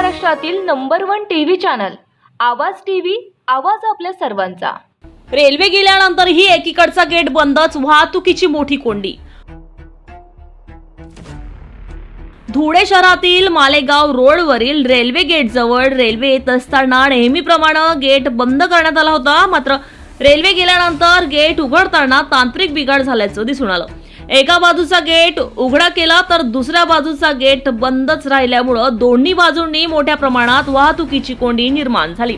महाराष्ट्रातील number 1 TV channel आवाज TV, आवाज आपल्या सर्वांचा। रेल्वे गेल्यानंतरही एकीकडचा गेट बंदच, वाहतुकीची मोठी कोंडी। धुळे शहरातील मालेगाव रोडवरील रेल्वे गेट जवळ रेल्वे येत असताना नेहमीप्रमाणे गेट बंद करण्यात आला होता। मात्र रेल्वे गेल्यानंतर गेट उघडताना तांत्रिक बिघाड झाल्याचं दिसून आलं। एका बाजूचा गेट उघडा केला तर दुसऱ्या बाजूचा गेट बंदच राहिल्यामुळे दोन्ही बाजूंनी मोठ्या प्रमाणात वाहतुकीची कोंडी निर्माण झाली।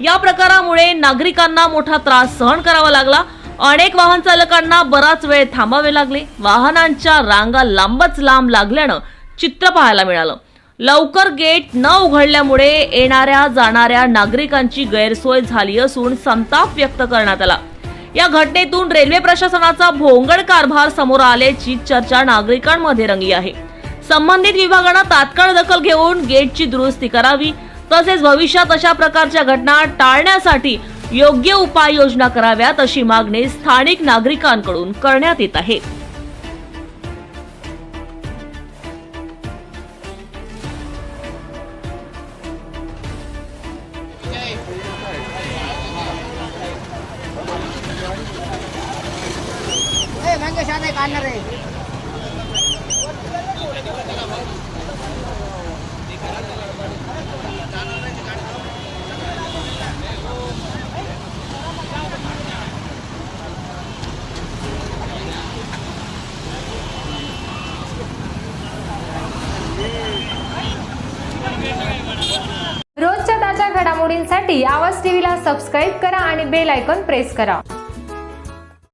या प्रकारामुळे नागरिकांना मोठा त्रास सहन करावा लागला। अनेक वाहन चालकांना बराच वेळ थांबावे लागले। वाहनांच्या रांगा लांबच लांब लागल्यानं चित्र पाहायला मिळालं। लवकर गेट न उघडल्यामुळे येणाऱ्या जाणाऱ्या नागरिकांची गैरसोय झाली असून संताप व्यक्त करण्यात आला। या घटनेतून रेल्वे प्रशासनाचा भोंगळ कारभार समोर आल्याची चर्चा नागरिकांमध्ये रंगली आहे। संबंधित विभागानं तात्काळ दखल घेऊन गेटची दुरुस्ती करावी, तसेच भविष्यात अशा प्रकारच्या घटना टाळण्यासाठी योग्य उपाययोजना कराव्यात अशी मागणी स्थानिक नागरिकांकडून करण्यात येत आहे। रोजच्या ताज्या घडामोडींसाठी आवाज टीव्हीला सबस्क्राईब करा आणि बेल आयकॉन प्रेस करा।